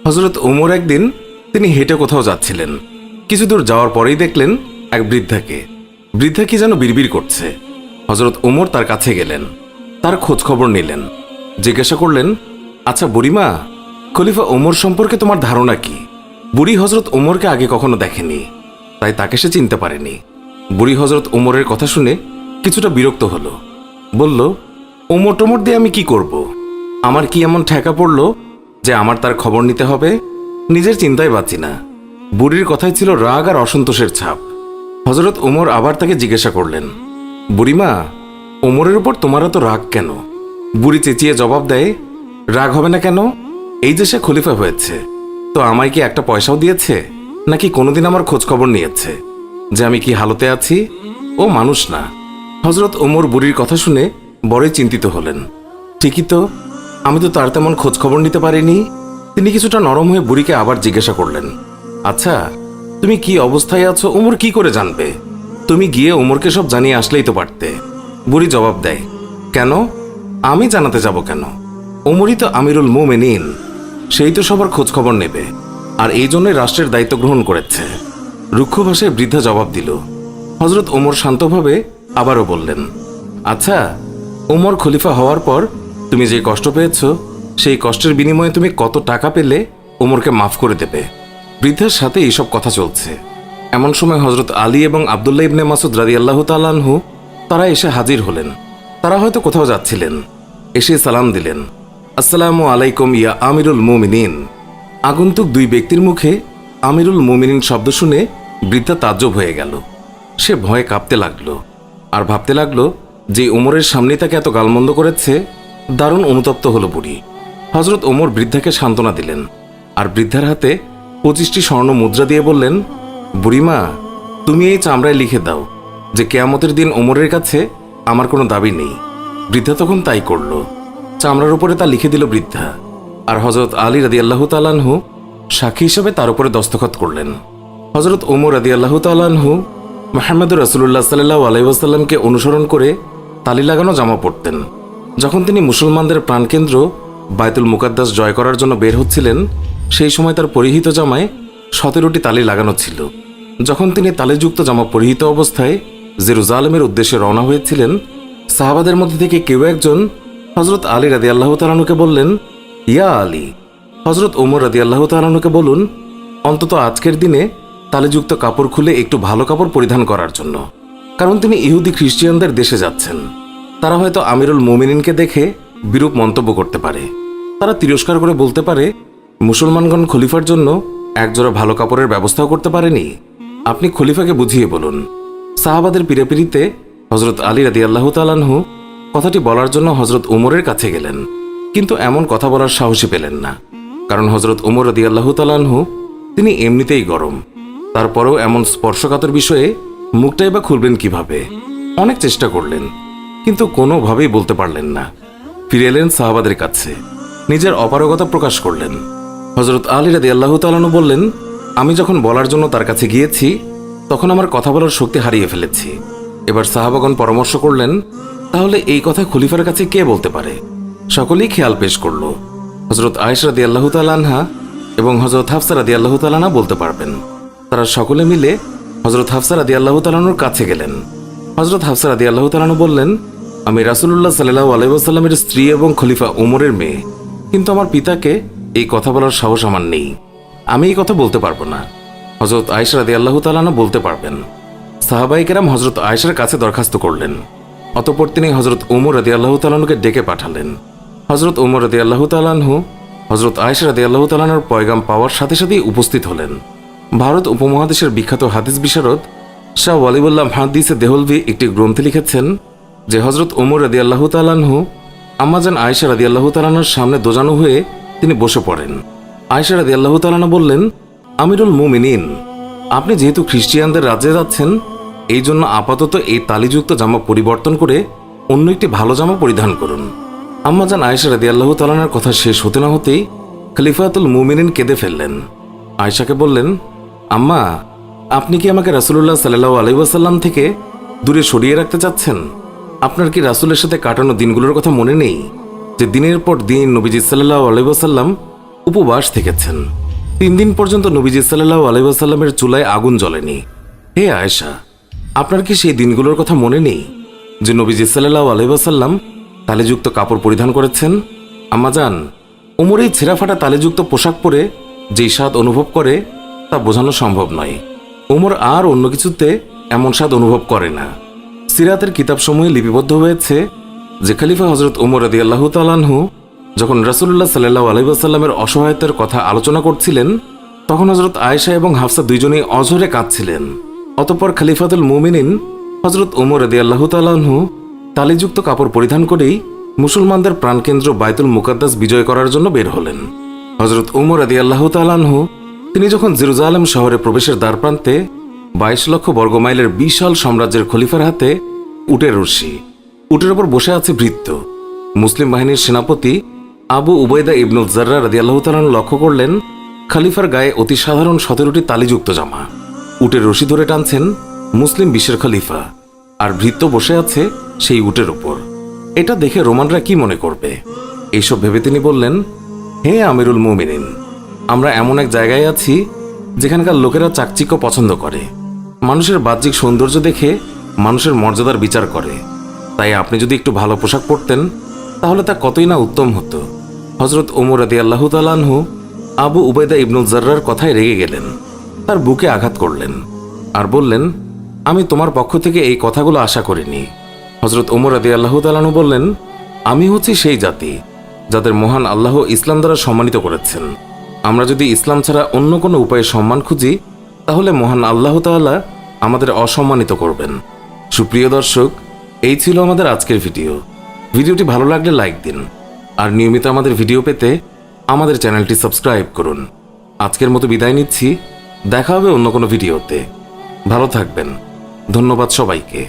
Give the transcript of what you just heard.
হযরত ওমর একদিন তিনি হেঁটে কোথাও যাচ্ছিলেন। কিছু দূর যাওয়ার পরেই দেখলেন এক বৃদ্ধাকে। বৃদ্ধা কি যেন বিড়বিড় করছে। হযরত ওমর তার কাছে গেলেন, তার খোঁজ খবর নিলেন, জিজ্ঞাসা করলেন, আচ্ছা বুড়িমা, খলিফা ওমর সম্পর্কে তোমার ধারণা কি? বুড়ি হযরত ওমরকে আগে কখনো দেখেনি, তাই তাকে সে চিনতে পারেনি। বুড়ি হযরত ওমরের কথা শুনে কিছুটা বিরক্ত হলো। বলল, ওমর টোমর দিয়ে আমি কি করব? আমার কি এমন ঠেকা পড়ল যে আমার তার খবর নিতে হবে? নিজের চিন্তায় বাঁচি না। বুড়ির কথায় ছিল রাগ আর অসন্তোষের ছাপ। হযরত ওমর আবার তাকে জিজ্ঞাসা করলেন, বুড়িমা, ওমরের উপর তোমার এত রাগ কেন? বুড়ি চেঁচিয়ে জবাব দেয়, রাগ হবে না কেন? এই যে সে খলিফা হয়েছে, তো আমায় কি একটা পয়সাও দিয়েছে? নাকি কোনোদিন আমার খোঁজ খবর নিয়েছে যে আমি কি হালতে আছি? ও মানুষ না। হযরত ওমর বুড়ির কথা শুনে বড়ই চিন্তিত হলেন। ঠিকই তো, আমি তো তার তেমন খোঁজ খবর নিতে পারিনি। তিনি কিছুটা নরম হয়ে বুড়িকে আবার জিজ্ঞাসা করলেন, আচ্ছা, তুমি কি অবস্থায় আছো ওমর কি করে জানবে? তুমি গিয়ে ওমরকে সব জানিয়ে আসলেই তো পারতে। বুড়ি জবাব দেয়, কেন? আমি জানাতে যাব কেন? ওমরই তো আমিরুল মুমিনিন, সেই তো সবার খোঁজ খবর নেবে, আর এই জন্যই রাষ্ট্রের দায়িত্ব গ্রহণ করেছে। রুক্ষ ভাষায় বৃদ্ধা জবাব দিল। হযরত ওমর শান্তভাবে আবারও বললেন, আচ্ছা, ওমর খলিফা হওয়ার পর তুমি যে কষ্ট পেয়েছ, সেই কষ্টের বিনিময়ে তুমি কত টাকা পেলে ওমরকে মাফ করে দেবে? বৃদ্ধার সাথে এইসব কথা চলছে। এমন সময় হযরত আলী এবং আব্দুল্লাহ ইবনে মাসউদ রাদিয়াল্লাহু তাআলা আনহু তারা এসে হাজির হলেন। তারা হয়তো কোথাও যাচ্ছিলেন। এসে সালাম দিলেন, আসসালামু আলাইকুম ইয়া আমিরুল মুমিনিন। আগন্তুক দুই ব্যক্তির মুখে আমিরুল মুমিনিন শব্দ শুনে বৃদ্ধা তাজ্জব হয়ে গেল। সে ভয়ে কাঁপতে লাগলো আর ভাবতে লাগলো যে ওমরের সামনে তাকে এত গালমন্দ করেছে। দারুণ অনুতপ্ত হলো বুড়ি। হযরত ওমর বৃদ্ধাকে সান্ত্বনা দিলেন আর বৃদ্ধার হাতে 25টি স্বর্ণ মুদ্রা দিয়ে বললেন, বুড়িমা, তুমি এই চামড়ায় লিখে দাও যে কিয়ামতের দিন ওমরের কাছে আমার কোনো দাবি নেই। বৃদ্ধা তখন তাই করল। চামড়ার উপরে তা লিখে দিল বৃদ্ধা, আর হযরত আলী রাদিয়াল্লাহু তাআলা আনহু সাক্ষী হিসেবে তার উপরে দস্তখত করলেন। হযরত ওমর রাদিয়াল্লাহু তাআলা আনহু মুহাম্মদুর রাসূলুল্লাহ সাল্লাল্লাহু আলাইহি ওয়াসাল্লামকে অনুসরণ করে তালি লাগানো জামা পরতেন। যখন তিনি মুসলমানদের প্রাণকেন্দ্র বায়তুল মুকাদ্দাস জয় করার জন্য বের হচ্ছিলেন, সেই সময় তার পরিহিত জামায় 17টি তালি লাগানো ছিল। যখন তিনি তালিযুক্ত জামা পরিহিত অবস্থায় জেরুজালেমের উদ্দেশ্যে রওনা হয়েছিলেন, সাহাবাদের মধ্যে থেকে কেউ একজন হযরত আলী রাদিয়াল্লাহু তাআলা আনহুকে বললেন, ইয়া আলী, হযরত ওমর রাদিয়াল্লাহু তাআলা আনহুকে বলুন অন্তত আজকের দিনে তালিযুক্ত কাপড় খুলে একটু ভালো কাপড় পরিধান করার জন্য, কারণ তিনি ইহুদি খ্রিস্টানদের দেশে যাচ্ছেন। তারা হয়তো আমিরুল মুমিনিনকে দেখে বিরূপ মন্তব্য করতে পারে। তারা তিরস্কার করে বলতে পারে, মুসলমানগণ খলিফার জন্য একজোড়া ভালো কাপড়ের ব্যবস্থাও করতে পারেনি। আপনি খলিফাকে বুঝিয়ে বলুন। সাহাবাদের পিড়াপিড়িতে হযরত আলী রাদিয়াল্লাহু তাআলা আনহু কথাটি বলার জন্য হযরত ওমরের কাছে গেলেন, কিন্তু এমন কথা বলার সাহসী পেলেন না, কারণ হযরত ওমর রাদিয়াল্লাহু তাআলা আনহু তিনি এমনিতেই গরম। তারপরেও এমন স্পর্শকাতর বিষয়ে মুখটাই বা খুলবেন কিভাবে? অনেক চেষ্টা করলেন, কিন্তু কোনোভাবেই বলতে পারলেন না। ফিরে এলেন সাহাবাদের কাছে, নিজের অপারগতা প্রকাশ করলেন। হযরত আলী রাদিয়াল্লাহু তাআলা আনহু বললেন, আমি যখন বলার জন্য তার কাছে গিয়েছি তখন আমার কথা বলার শক্তি হারিয়ে ফেলেছি। এবার সাহাবাগণ পরামর্শ করলেন, তাহলে এই কথা খলিফার কাছে কে বলতে পারে? সকলেই খেয়াল পেশ করল হযরত আয়েশা রাদিয়াল্লাহু তাআলা আনহা এবং হযরত হাফসা রাদিয়াল্লাহু তাআলা আনহা বলতে পারবেন। তারা সকলে মিলে হযরত হাফসা রাদিয়াল্লাহু তাআলা আনহুর কাছে গেলেন। হযরত হাফসা রাদিয়াল্লাহু তাআলা আনহু বললেন, আমি রাসূলুল্লাহ সাল্লাল্লাহু আলাইহি ওয়াসাল্লামের স্ত্রী এবং খলিফা ওমরের মেয়ে, কিন্তু আমার পিতাকে এই কথা বলার সাহস আমার নেই। আমি এই কথা বলতে পারবো না। হযরত আয়েশা রাদিয়াল্লাহু তাআলা আনহা বলতে পারবেন। সাহাবায়ে কেরাম হযরত আয়েশার কাছে দরখাস্ত করলেন। অতঃপর তিনি হযরত ওমর রাদিয়াল্লাহু তাআলা আনহুকে ডেকে পাঠালেন। হযরত ওমর রাদিয়াল্লাহু তাআলা আনহু হযরত আয়েশা রাদিয়াল্লাহু তাআলা আনহার পয়গাম পাওয়ার সাথে সাথেই উপস্থিত হলেন। ভারত উপমহাদেশের বিখ্যাত হাদিস বিশারদ শাহ ওয়ালিউল্লাহ মুহাদ্দিস দেহলভি একটি গ্রন্থে লিখেছেন যে হযরত ওমর রাদিয়াল্লাহু তাআলা আনহু আম্মাজান আয়েশা রাদিয়াল্লাহু তাআলা আনহার সামনে দোজানো হয়ে তিনি বসে পড়েন। আয়েশা রাদিয়াল্লাহু তাআলা আনহা বললেন, আমিরুল মুমিনিন, আপনি যেহেতু খ্রিস্টিয়ানদের রাজ্যে যাচ্ছেন, এই জন্য আপাতত এই তালিযুক্ত জামা পরিবর্তন করে অন্য একটি ভালো জামা পরিধান করুন। আম্মাজান আয়েশা রাদিয়াল্লাহু তাআলা আনহার কথা শেষ হতে না হতেই খলিফাতুল মুমিনিন কেঁদে ফেললেন। আয়েশাকে বললেন, আম্মা, আপনি কি আমাকে রাসূলুল্লাহ সাল্লাল্লাহু আলাইহি ওয়াসাল্লাম থেকে দূরে সরিয়ে রাখতে চাচ্ছেন? আপনার কি রাসূলের সাথে কাটানো দিনগুলোর কথা মনে নেই, যে দিনের পর দিন নবীজি সাল্লাল্লাহু আলাইহি ওয়াসাল্লাম উপবাস থেকেছেন। 3 দিন পর্যন্ত নবীজি সাল্লাল্লাহু আলাইহি ওয়াসাল্লামের চুলায় আগুন জ্বলেনি। হে আয়েশা, আপনার কি সেই দিনগুলোর কথা মনে নেই যে নবীজি সাল্লাল্লাহু আলাইহি ওয়াসাল্লাম তালেযুক্ত কাপড় পরিধান করেছেন? আম্মাজান, ওমর এই ছেঁড়া ফাটা তালেযুক্ত পোশাক পরে যেই স্বাদ অনুভব করে তা বোঝানো সম্ভব নয়। ওমর আর অন্য কিছুতে এমন স্বাদ অনুভব করে না। সিরাতের কিতাবসমূহে লিপিবদ্ধ হয়েছে যে খলিফা হযরত ওমর রাদিয়াল্লাহু তাআলা আনহু যখন রাসূলুল্লাহ সাল্লাল্লাহু আলাইহি ওয়াসাল্লামের অসহায়তার কথা আলোচনা করছিলেন, তখন হযরত আয়েশা এবং হাফসা দুইজনেই অঝরে কাঁদছিলেন। অতঃপর খলিফাতুল মুমিনিন হযরত ওমর রাদিয়াল্লাহু তাআলা আনহু তালিযুক্ত কাপড় পরিধান করেই মুসলমানদের প্রাণকেন্দ্র বাইতুল মুকাদ্দাস বিজয় করার জন্য বের হলেন। হযরত ওমর রাদিয়াল্লাহু তাআলা আনহু তিনি যখন জেরুজালেম শহরে প্রবেশের দ্বারপ্রান্তে 22 লক্ষ বর্গমাইলের বিশাল সাম্রাজ্যের খলিফার হাতে উটের রশি, উটের ওপর বসে আছে ভৃত্য, মুসলিম বাহিনীর সেনাপতি আবু উবাইদা ইবনুল জাররা রাদিয়াল্লাহু তাআলা লক্ষ্য করলেন খলিফার গায়ে অতি সাধারণ 17টি তালিযুক্ত জামা। উটের রশি ধরে টানছেন মুসলিম বিশ্বের খলিফা, আর ভৃত্য বসে আছে সেই উটের ওপর। এটা দেখে রোমানরা কি মনে করবে? এইসব ভেবে তিনি বললেন, হে আমিরুল মুমিনিন, আমরা এমন এক জায়গায় আছি যেখানকার লোকেরা চাকচিক্য পছন্দ করে, মানুষের বাহ্যিক সৌন্দর্য দেখে মানুষের মর্যাদার বিচার করে। তাই আপনি যদি একটু ভালো পোশাক পরতেন তাহলে তা কতই না উত্তম হতো। হযরত ওমর রাদিয়াল্লাহু তাআলা আনহু আবু উবাইদা ইবনুল জাররার কথায় রেগে গেলেন, তার বুকে আঘাত করলেন আর বললেন, আমি তোমার পক্ষ থেকে এই কথাগুলো আশা করিনি। হযরত ওমর রাদিয়াল্লাহু তাআলা আনহু বললেন, আমি হচ্ছি সেই জাতি যাদের মহান আল্লাহ ইসলাম দ্বারা সম্মানিত করেছেন। আমরা যদি ইসলাম ছাড়া অন্য কোনো উপায়ে সম্মান খুঁজি তাহলে মহান আল্লাহ তাআলা আমাদের অসম্মানিত করবেন। সুপ্রিয় দর্শক, এই ছিল আমাদের আজকের ভিডিওটি ভালো লাগলে লাইক দিন, আর নিয়মিত আমাদের ভিডিও পেতে আমাদের চ্যানেলটি সাবস্ক্রাইব করুন। আজকের মতো বিদায় নিচ্ছি, দেখা হবে অন্য কোনো ভিডিওতে। ভালো থাকবেন। ধন্যবাদ সবাইকে।